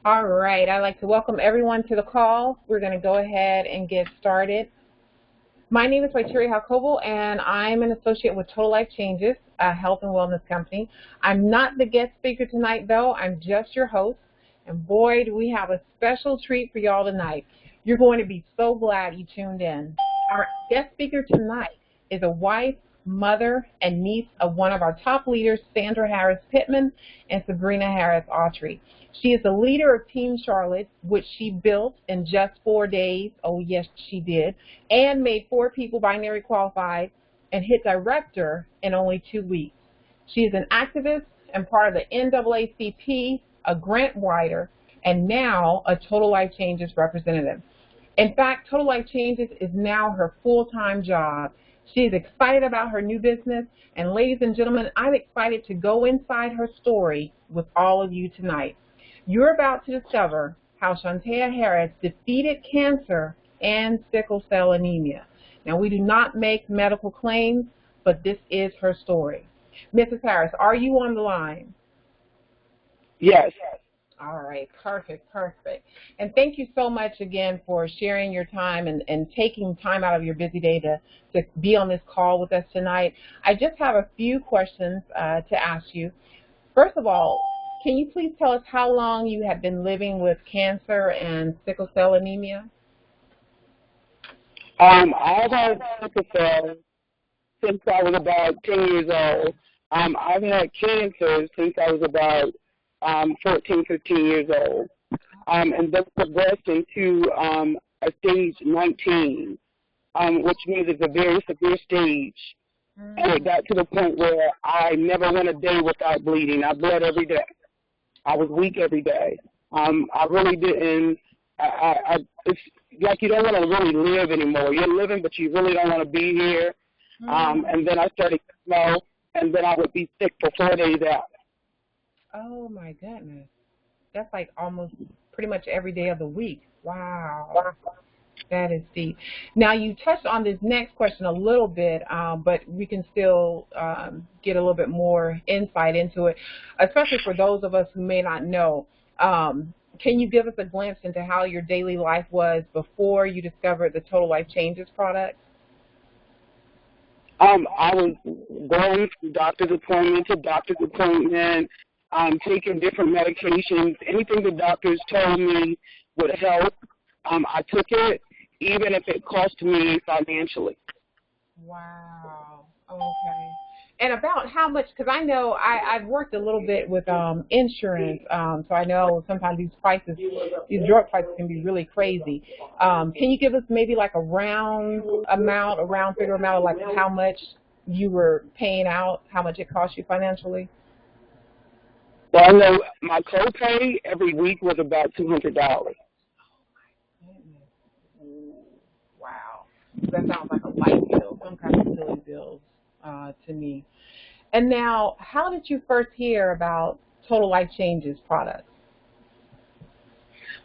All right, I'd like to welcome everyone to the call. We're going to go ahead and get started. My name is Wyteria Jacobo, and I'm an associate with Total Life Changes, a health and wellness company. I'm not the guest speaker tonight, though. I'm just your host. And boy, do we have a special treat for y'all tonight. You're going to be so glad you tuned in. Our guest speaker tonight is a wife, mother, and niece of one of our top leaders, Sandra Harris Pittman and Sabrina Harris Autry. She is the leader of Team Charlotte, which she built in just 4 days. Oh, yes, she did. And made 4 people binary qualified and hit director in only 2 weeks. She is an activist and part of the NAACP, a grant writer, and now a Total Life Changes representative. In fact, Total Life Changes is now her full-time job. She is excited about her new business, and ladies and gentlemen, I'm excited to go inside her story with all of you tonight. You're about to discover how Shantea Harris defeated cancer and sickle cell anemia. Now, we do not make medical claims, but this is her story. Mrs. Harris, are you on the line? Yes. All right, perfect. And thank you so much again for sharing your time and taking time out of your busy day to be on this call with us tonight. I just have a few questions to ask you. First of all, can you please tell us how long you have been living with cancer and sickle cell anemia? I've had sickle cell since I was about 10 years old. I've had cancer since I was about 14, 15 years old, and then progressed into a stage 19, which means it's a very severe stage. And it got to the point where I never went a day without bleeding. I bled every day. I was weak every day. I really didn't. It's like you don't want to really live anymore. You're living, but you really don't want to be here. And then I started chemo, and then I would be sick for 4 days out. Oh, my goodness. That's like almost pretty much every day of the week. Wow. That is deep. Now, you touched on this next question a little bit, but we can still get a little bit more insight into it, especially for those of us who may not know. Can you give us a glimpse into how your daily life was before you discovered the Total Life Changes product? I was going from doctor's appointment to doctor's appointment, taking different medications. Anything the doctors told me would help, I took it, even if it cost me financially. Wow. Okay. And about how much, because I know I've worked a little bit with insurance, so I know sometimes these drug prices can be really crazy. Can you give us maybe like a round figure amount of like how much you were paying out, how much it cost you financially? Well, I know my copay every week was about $200. Wow. That sounds like a light bill, some kind of silly bills to me. And now, how did you first hear about Total Life Changes products?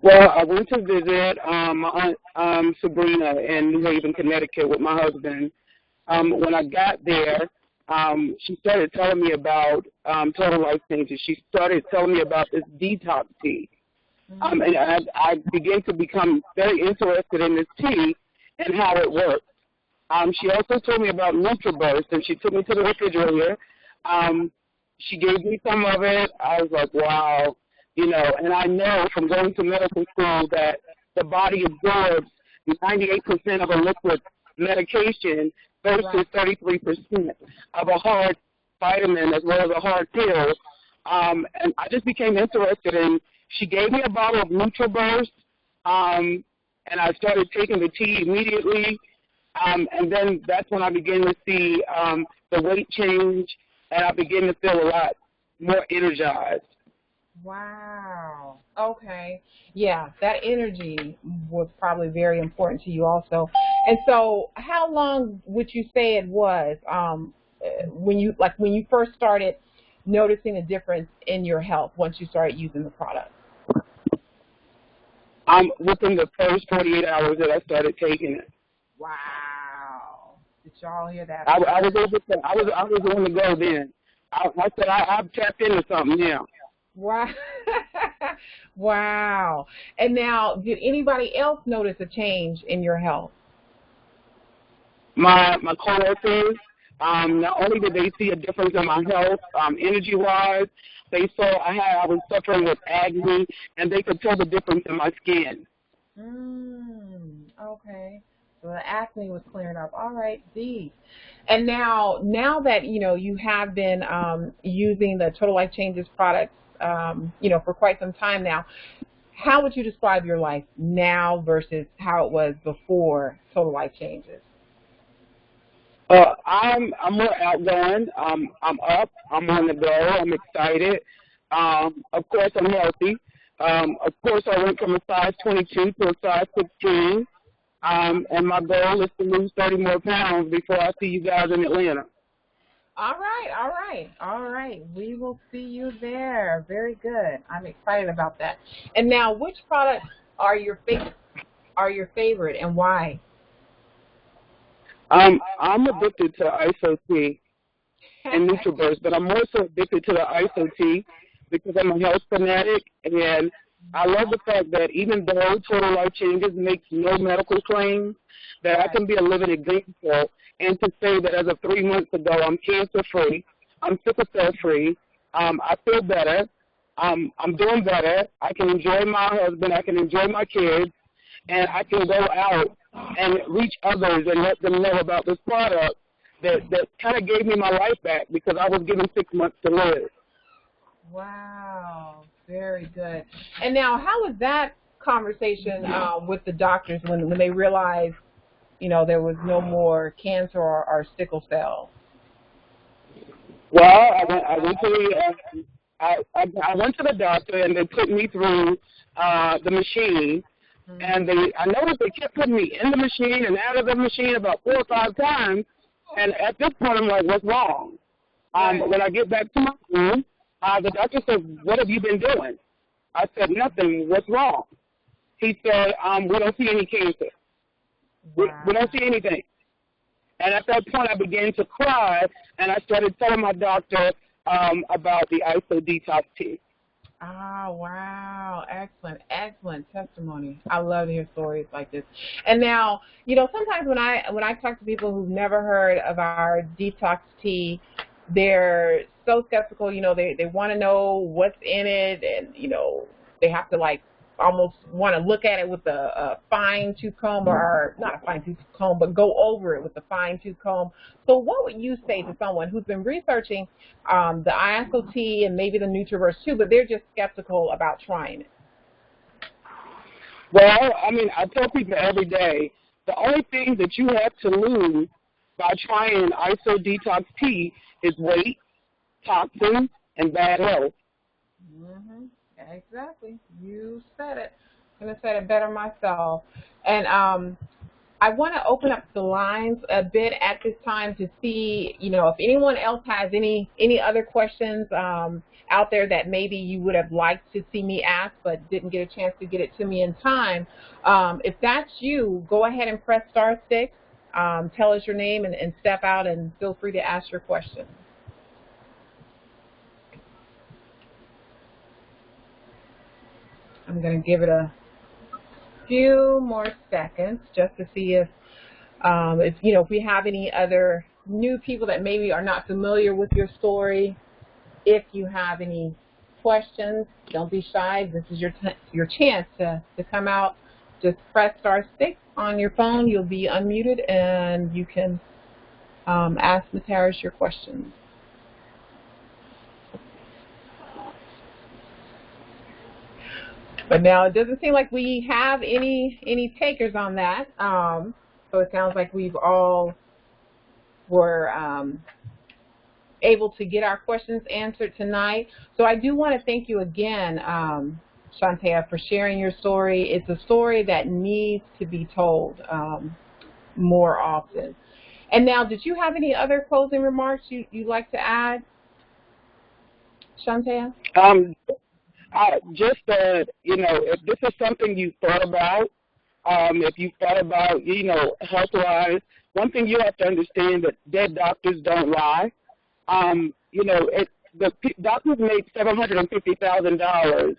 Well, I went to visit my aunt Sabrina in New Haven, Connecticut with my husband. When I got there, she started telling me about Total Life Changes. She started telling me about this detox tea. And I began to become very interested in this tea and how it works. She also told me about Nutraburst, and she took me to the refrigerator. She gave me some of it. I was like, wow, and I know from going to medical school that the body absorbs 98% of a liquid medication versus 33% of a hard vitamin as well as a hard pill. And I just became interested in. She gave me a bottle of Nutraburst, and I started taking the tea immediately. And then that's when I began to see the weight change, and I began to feel a lot more energized. Wow. Okay. Yeah, that energy was probably very important to you also. And so how long would you say it was when you first started noticing a difference in your health once you started using the product? Within the first 48 hours that I started taking it. Wow. Did y'all hear that? I was able to. I was on the go then. I said I've tapped into something now. Wow. Wow. And now, did anybody else notice a change in your health? My coworkers, not only did they see a difference in my health, energy-wise, they saw I was suffering with acne, and they could tell the difference in my skin. Okay. So the acne was clearing up. All right, Dee. And now that you have been using the Total Life Changes products, for quite some time now, how would you describe your life now versus how it was before Total Life Changes? I'm more outgoing. I'm up. I'm on the go. I'm excited. Of course, I'm healthy. Of course, I went from a size 22 to a size 16. And my goal is to lose 30 more pounds before I see you guys in Atlanta. All right. We will see you there. Very good. I'm excited about that. And now, which products are your favorite, and why? I'm addicted to Iaso tea and Nutraburst, but I'm more so addicted to the Iaso tea because I'm a health fanatic, and I love the fact that even though Total Life Changes makes no medical claims, that I can be a living example, and to say that as of 3 months ago, I'm cancer-free, I'm sickle cell-free, I feel better, I'm doing better, I can enjoy my husband, I can enjoy my kids, and I can go out and reach others and let them know about this product that kind of gave me my life back because I was given 6 months to live. Wow, very good. And now, how was that conversation with the doctors when they realized, there was no more cancer or sickle cell? Well, I went to the doctor and they put me through the machine, and I noticed they kept putting me in the machine and out of the machine about 4 or 5 times, and at this point I'm like, what's wrong? When I get back to my room, the doctor said, what have you been doing? I said, nothing. What's wrong? He said, we don't see any cancer. We don't see anything. And at that point, I began to cry, and I started telling my doctor about the Iaso detox tea. Ah, wow. Excellent testimony. I love to hear stories like this. And now, sometimes when I talk to people who've never heard of our detox tea, they're so skeptical. They want to know what's in it, and they have to almost want to look at it with a fine-tooth comb, or not a fine-tooth comb, but go over it with a fine-tooth comb. So what would you say to someone who's been researching the Iaso tea and maybe the Nutraburst too, but they're just skeptical about trying it? Well, I tell people every day, the only thing that you have to lose by trying Iaso detox tea is weight, toxins, and bad health. Exactly. You said it. I couldn't have said it better myself. And I want to open up the lines a bit at this time to see, if anyone else has any other questions out there that maybe you would have liked to see me ask but didn't get a chance to get it to me in time. If that's you, go ahead and press *6. Tell us your name and step out, and feel free to ask your question. I'm going to give it a few more seconds just to see if we have any other new people that maybe are not familiar with your story. If you have any questions, don't be shy. This is your chance to come out. Just press *6 on your phone. You'll be unmuted, and you can ask Ms. Harris your questions. But now it doesn't seem like we have any takers on that. So it sounds like we've all were able to get our questions answered tonight. So I do want to thank you again, Shantea, for sharing your story. It's a story that needs to be told more often. And now, did you have any other closing remarks you'd like to add, Shantea? Just that, if this is something you thought about, if you thought about, health-wise, one thing you have to understand that dead doctors don't lie. The doctors make $750,000,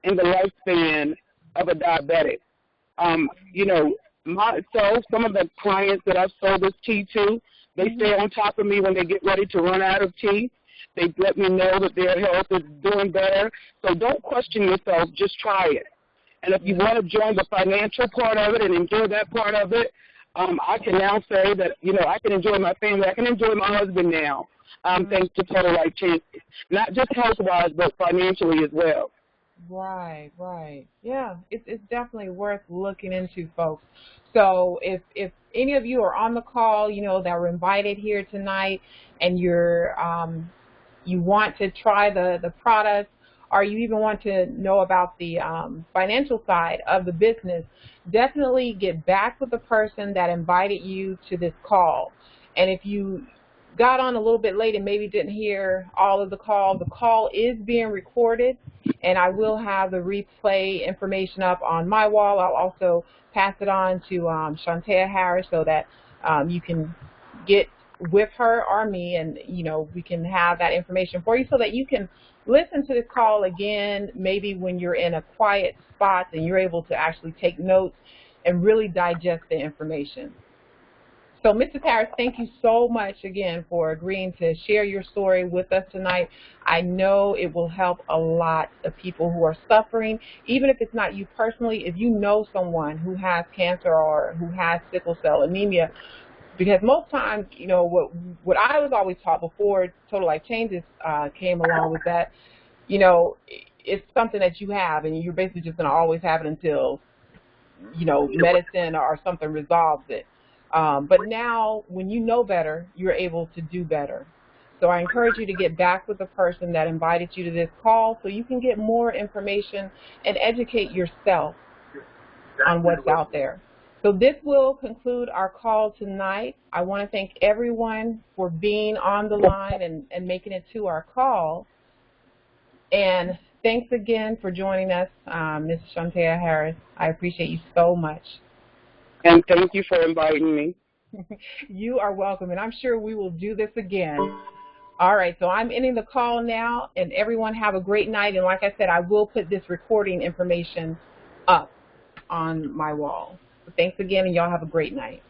in the lifespan of a diabetic. You know, some of the clients that I've sold this tea to, they stay on top of me when they get ready to run out of tea. They let me know that their health is doing better. So don't question yourself, just try it. And if you want to join the financial part of it and enjoy that part of it, I can now say that, you know, I can enjoy my family. I can enjoy my husband now, thanks to Total Life Changes. Not just health-wise, but financially as well. Right, right. Yeah, it's definitely worth looking into, folks. So if any of you are on the call, you know, that were invited here tonight, and you want to try the product, or you even want to know about the financial side of the business, definitely get back with the person that invited you to this call. And if you got on a little bit late and maybe didn't hear all of the call is being recorded, and I will have the replay information up on my wall. I'll also pass it on to Shantea Harris so that you can get with her or me, and you know, we can have that information for you so that you can listen to the call again, maybe when you're in a quiet spot and you're able to actually take notes and really digest the information. So, Mrs. Harris, thank you so much again for agreeing to share your story with us tonight. I know it will help a lot of people who are suffering, even if it's not you personally. If you know someone who has cancer or who has sickle cell anemia, because most times, you know, what I was always taught before Total Life Changes came along was that, you know, it's something that you have, and you're basically just going to always have it until, you know, medicine or something resolves it. But now, when you know better, you're able to do better. So I encourage you to get back with the person that invited you to this call so you can get more information and educate yourself on what's out there. So this will conclude our call tonight. I want to thank everyone for being on the line and making it to our call. And thanks again for joining us, Ms. Shantea Harris. I appreciate you so much. And thank you for inviting me. You are welcome, and I'm sure we will do this again. All right, so I'm ending the call now, and everyone have a great night. And like I said, I will put this recording information up on my wall. So thanks again, and y'all have a great night.